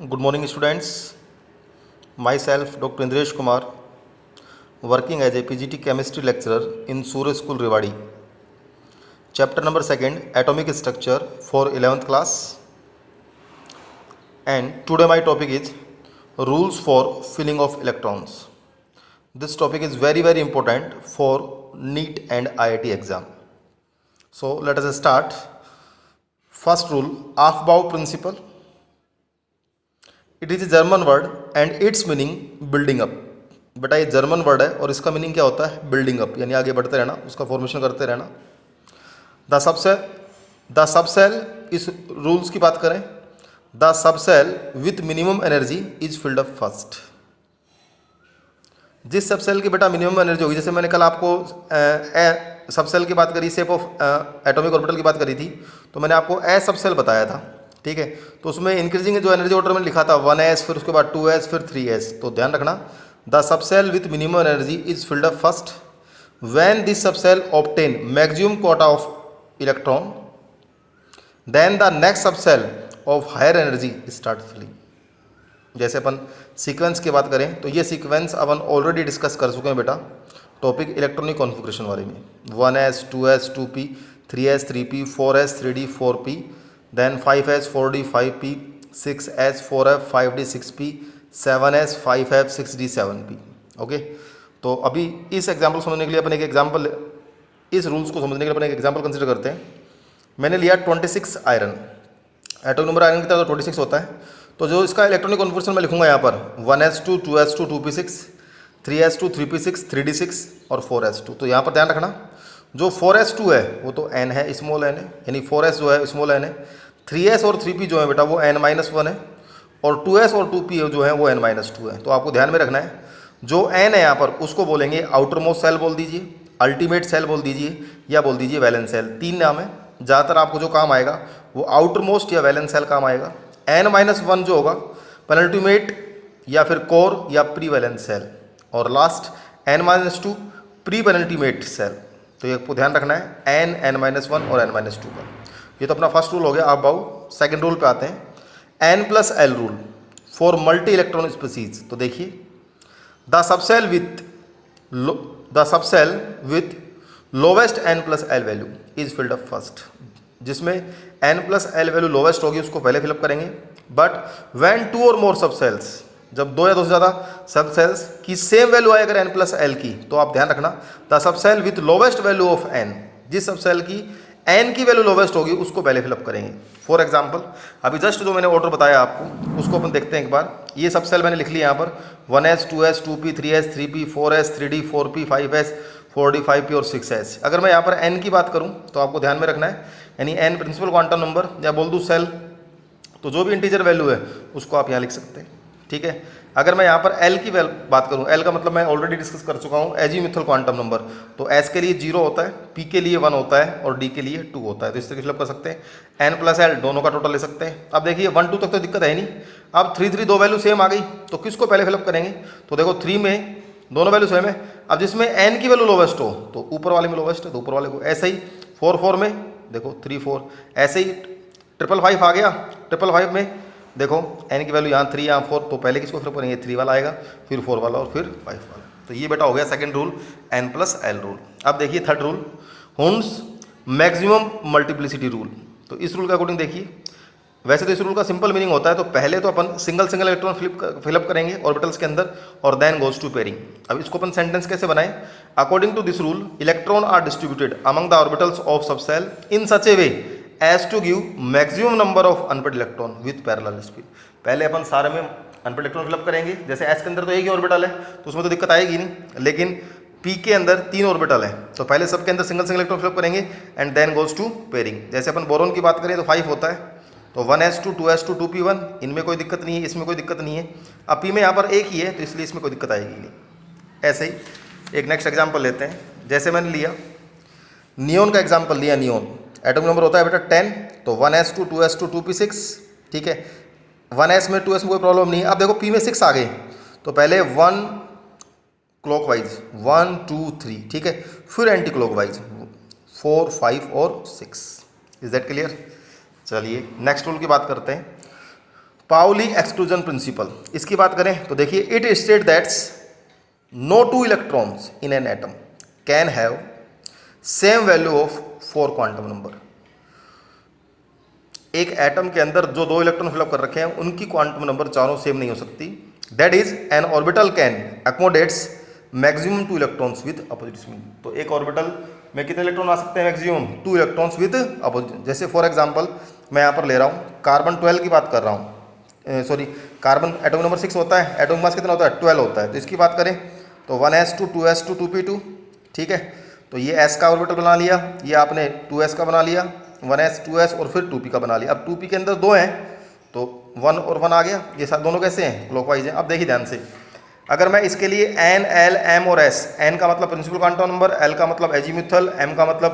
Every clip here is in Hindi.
Good morning, students. Myself, Dr. Indresh Kumar, working as a PGT chemistry lecturer in Surya School, Rewari. Chapter number 2, Atomic Structure for 11th class. And today my topic is Rules for Filling of Electrons. This topic is very important for NEET and IIT exam. So let us start. First rule, Aufbau principle. It is a German word and it's meaning building up. बेटा ये जर्मन वर्ड है और इसका मीनिंग क्या होता है? बिल्डिंग अप, यानी आगे बढ़ते रहना, उसका फॉर्मेशन करते रहना। द सबसेल, इस रूल्स की बात करें, the subshell with minimum energy is filled up first. जिस सबसेल की बेटा मिनिमम एनर्जी होगी, जैसे मैंने कल आपको सबसेल की बात करी, शेप ऑफ एटॉमिक ऑर्बिटल की बात करी थी, तो मैंने आपको ए सबसेल बताया था, ठीक है। तो उसमें इंक्रीजिंग जो एनर्जी ऑर्डर में लिखा था 1s, फिर उसके बाद 2s, फिर 3s। तो ध्यान रखना, the subshell with minimum energy is filled up first when this subshell obtain maximum quota of electron, then the next subshell of higher energy start filling. जैसे अपन सीक्वेंस की बात करें तो ये सीक्वेंस अपन ऑलरेडी डिस्कस कर चुके हैं बेटा, टॉपिक इलेक्ट्रॉनिक कॉन्फ़िगरेशन वाले में। 1s, 2s, 2p, 3s, 3p, 4s, 3d, 4p, then 5s, 4d, 5p, 6s, 4f, 5d, 6p, 7s, 5f, 6d, 7p। Okay, तो अभी इस एग्जाम्पल समझने के लिए अपन एक एग्जाम्पल, इस रूल्स को समझने के लिए अपन एक एग्जाम्पल कंसिडर करते हैं। मैंने लिया 26 आयरन, एटॉमिक नंबर आयरन की तरह 26 होता है। तो जो इसका इलेक्ट्रॉनिक कॉन्फ़िगरेशन मैं लिखूंगा यहाँ पर 1s2, 2s2, 2p6, 3s2, 3p6, 3d6 और 4s2। तो यहाँ पर ध्यान रखना, जो 4s2 है वो तो n है, स्मॉल n है, यानी 4s जो है स्मॉल n है। 3s और 3p जो है बेटा वो n-1 है, और 2s और 2p जो है वो n-2 है। तो आपको ध्यान में रखना है, जो n है यहाँ पर उसको बोलेंगे आउटर मोस्ट सेल बोल दीजिए, अल्टीमेट सेल बोल दीजिए, या बोल दीजिए वैलेंस सेल। तीन नाम है, ज़्यादातर आपको जो काम आएगा वो आउटर मोस्ट या वैलेंस सेल काम आएगा। n-1 जो होगा पेनल्टीमेट या फिर कोर या प्री वैलेंस सेल, और last n-2 pre penultimate shell. तो ये आपको ध्यान रखना है n-1 और n-2 का। ये तो अपना फर्स्ट रूल हो गया। अब आओ सेकंड रूल पे आते हैं, n+l rule for multi electron species. तो देखिए, the subshell with lowest n+l value is filled up first. जिसमें n+l वैल्यू लोवेस्ट होगी उसको पहले फिलअप करेंगे। बट व्हेन 2 और मोर सबसेल्स, जब 2 या 2 से ज़्यादा सबसेल्स की सेम वैल्यू आए अगर n+l की, तो आप ध्यान रखना the subshell with lowest value of n, जिस सबसेल की n की वैल्यू लोवेस्ट होगी उसको पहले फिलअप करेंगे। फॉर एग्जांपल अभी जस्ट जो मैंने ऑर्डर बताया आपको उसको अपन देखते हैं एक बार। ये सबसेल मैंने लिख लिया यहाँ पर 1s, 2s, 2p, 3s, 3p, 4s, 3d, 4p, 5s, 4d, 5p और 6s। अगर मैं यहाँ पर n की बात करूँ तो आपको ध्यान में रखना है, यानी n प्रिंसिपल क्वांटम नंबर या बोल दूँ सेल, तो जो भी इंटीजर वैल्यू है उसको आप यहाँ लिख सकते हैं, ठीक है। अगर मैं यहाँ पर L की बात करूँ, L का मतलब मैं ऑलरेडी डिस्कस कर चुका हूँ, एजीमुथल क्वांटम नंबर। तो S के लिए 0 होता है, P के लिए 1 होता है और D के लिए 2 होता है। तो इस तरीके फिलअप कर सकते हैं। n+l दोनों का टोटल ले सकते हैं। अब देखिए 1, 2 तक तो दिक्कत है नहीं। अब 3, 3 दो वैल्यू सेम आ गई, तो किसको पहले फिलअप करेंगे? तो देखो 3 में दोनों वैल्यू सेम है। अब जिसमें n की वैल्यू लोवेस्ट हो तो ऊपर वाले में लोवेस्ट है तो ऊपर वाले को। ऐसे ही 4, 4 में देखो 3, 4, ऐसे ही 555 आ गया, 555 में देखो n की वैल्यू यहाँ 3, यहाँ 4, तो पहले किसको फिलअप करेंगे? 3 वाला आएगा, फिर 4 वाला और फिर 5 वाला। तो ये बेटा हो गया सेकंड रूल, n+l रूल। अब देखिए third rule, हुंस maximum multiplicity rule. तो इस रूल के अकॉर्डिंग देखिए, वैसे तो इस रूल का सिंपल मीनिंग होता है, तो पहले तो अपन सिंगल इलेक्ट्रॉन फिलअप करेंगे ऑर्बिटल्स के अंदर और देन गोज टू पेयरिंग। अब इसको अपन सेंटेंस कैसे बनाएं? According to this rule electron are distributed among the orbitals of subshell in such a way as to give maximum number of unpaired electron with parallel speed. पहले अपन सारे में अनपेड इलेक्ट्रॉन फिलअप करेंगे। जैसे एस के अंदर तो एक ही ऑर्बिटल है तो उसमें तो दिक्कत आएगी नहीं, लेकिन पी के अंदर 3 ऑर्बिटल है तो पहले सबके अंदर सिंगल इलेक्ट्रॉन फिलअप करेंगे and then goes to pairing. जैसे अपन बोरोन की बात करें तो 5 होता है, तो 1s2, 2s2, 2p1, इनमें कोई दिक्कत नहीं है, इसमें कोई दिक्कत नहीं है। अब पी में यहाँ पर एक ही है तो इसलिए इसमें कोई दिक्कत आएगी नहीं। ऐसे ही एक नेक्स्ट एग्जाम्पल लेते हैं। जैसे मैंने लिया नियोन का एग्जाम्पल लिया, नियोन एटॉमिक नंबर होता है बेटा 10, तो 1s2, 2s2, 2p6, ठीक है। 1s में 2s में कोई प्रॉब्लम नहीं है। अब देखो p में 6 आ गए, तो पहले 1 क्लॉकवाइज 1, 2, 3, ठीक है, फिर एंटी क्लॉकवाइज 4, 5 और 6। Is that clear? चलिए नेक्स्ट रूल की बात करते हैं। पाउली एक्सक्लूजन प्रिंसिपल, इसकी बात करें तो देखिए, it state that's no two electrons in an atom can have same value of 4 quantum number. एक एटम के अंदर जो 2 इलेक्ट्रॉन फिलअप कर रखे हैं उनकी क्वांटम नंबर चारों सेम नहीं हो सकती। That is an orbital can accommodates maximum 2 electrons with opposite spin. तो एक ऑर्बिटल में कितने इलेक्ट्रॉन आ सकते हैं? Maximum 2 electrons with opposite. जैसे फॉर एग्जांपल मैं यहाँ पर ले रहा हूँ कार्बन 12 की बात कर रहा हूँ, सॉरी कार्बन एटॉमिक नंबर 6 होता है, एटॉमिक मास कितना होता है? 12 होता है। तो इसकी बात करें तो 1s2 2s2 2p2, ठीक है। तो ये s का ऑर्बिटल बना लिया, ये आपने 2s का बना लिया, 1s 2s और फिर 2p का बना लिया। अब 2p के अंदर 2 हैं तो 1 और 1 आ गया। ये दोनों कैसे हैं? क्लॉकवाइज हैं। अब देखिए ध्यान से, अगर मैं इसके लिए n, l, m और s, n का मतलब प्रिंसिपल क्वांटम नंबर, l का मतलब एजीमुथल, m का मतलब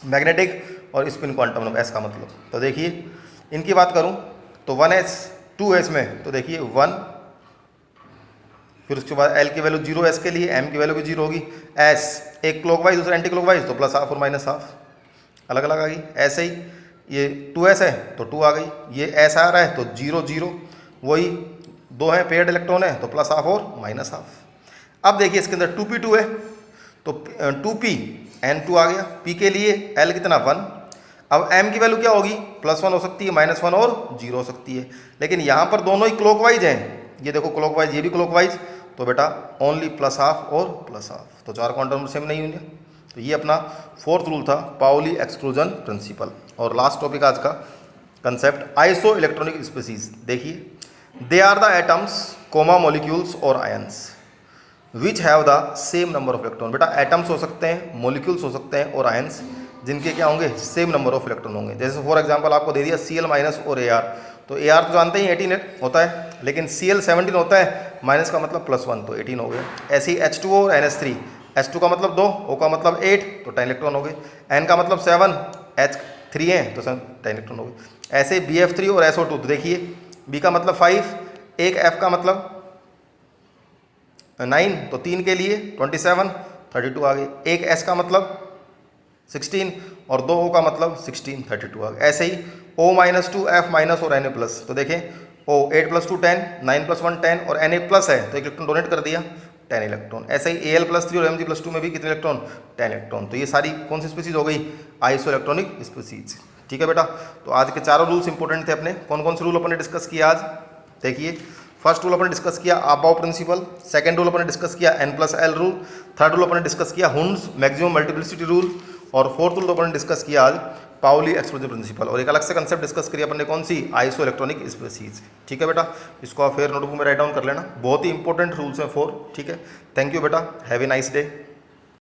मैग्नेटिक और स्पिन क्वांटम नंबर s का मतलब। तो देखिए इनकी बात करूं तो 1s 2s में तो देखिए 1, फिर उसके बाद l की वैल्यू 0 s के लिए, m की वैल्यू भी 0 होगी। s एक क्लॉकवाइज दूसरा एंटी क्लॉकवाइज तो प्लस हाफ और माइनस हाफ अलग अलग आ गई। ऐसे ही ये 2s है तो 2 आ गई, ये s आ रहा है तो 0 0, वही 2 है पेयर्ड इलेक्ट्रॉन है तो प्लस हाफ और माइनस हाफ। अब देखिए इसके अंदर 2p2 है तो 2p n2 आ गया, p के लिए l कितना 1। अब m की वैल्यू क्या होगी? +1 हो सकती है, -1 और 0 हो सकती है। लेकिन यहाँ पर दोनों ही क्लॉकवाइज हैं, ये देखो क्लॉकवाइज, ये भी क्लॉकवाइज, तो बेटा ओनली प्लस हाफ और प्लस हाफ, तो 4 क्वांटम नंबर सेम नहीं होंगे। तो ये अपना 4th रूल था, पाउली एक्सक्लूजन प्रिंसिपल। और लास्ट टॉपिक आज का कंसेप्ट आइसो इलेक्ट्रॉनिक स्पीसीज। देखिए, they are the atoms comma molecules और ions which have the same number of electron. बेटा एटम्स हो सकते हैं, मॉलिक्यूल्स हो सकते हैं और आयंस जिनके क्या होंगे? सेम नंबर ऑफ इलेक्ट्रॉन होंगे। जैसे फॉर एग्जांपल आपको दे दिया Cl- और Ar, तो Ar तो जानते ही 18 होता है, लेकिन Cl 17 होता है, माइनस का मतलब +1 तो 18 हो गया। ऐसे ही H2O और NH3, H2 का मतलब 2, O का मतलब 8 तो 10 इलेक्ट्रॉन हो गए, N का मतलब 7, H3 है तो 10 इलेक्ट्रॉन हो गए। ऐसे BF3 और SO2, तो देखिए B का मतलब 5, एक F का मतलब 9 तो 3 के लिए 27 32 आ गई, एक S का मतलब 16 और 2 O का मतलब 16 32 आ गया। ऐसे ही O-2 F- और Na+, तो देखें O 8 + 2 10, 9 + 1 10 और Na+ है तो एक इलेक्ट्रॉन डोनेट कर दिया 10 इलेक्ट्रॉन। ऐसे ही Al+3 और Mg+2 में भी कितने इलेक्ट्रॉन? 10 इलेक्ट्रॉन। तो ये सारी कौन सी स्पीसीज हो गई? Iso electronic species. ठीक है बेटा, तो आज के चारों रूल्स इंपॉर्टेंट थे अपने। कौन कौन से रूल अपने डिस्कस किया आज? देखिए, फर्स्ट रूल अपने डिस्कस किया अबाव प्रिंसिपल, सेकंड रूल अपने डिस्कस किया n+l रूल, थर्ड रूल अपने डिस्कस किया हुंड्स मैक्सिमम मल्टीप्लिसिटी रूल, और फोर्थ रूल अपने डिस्कस किया आज पाउली एक्सक्लूजन प्रिंसिपल। और एक अलग से कंसेप्ट डिस्कस करिए अपने, कौन सी? Iso electronic species. ठीक है बेटा, इसको आप फिर नोटबुक में राइट डाउन कर लेना, बहुत ही इंपॉर्टेंट रूल्स हैं 4। ठीक है, थैंक यू बेटा, हैव ए नाइस डे।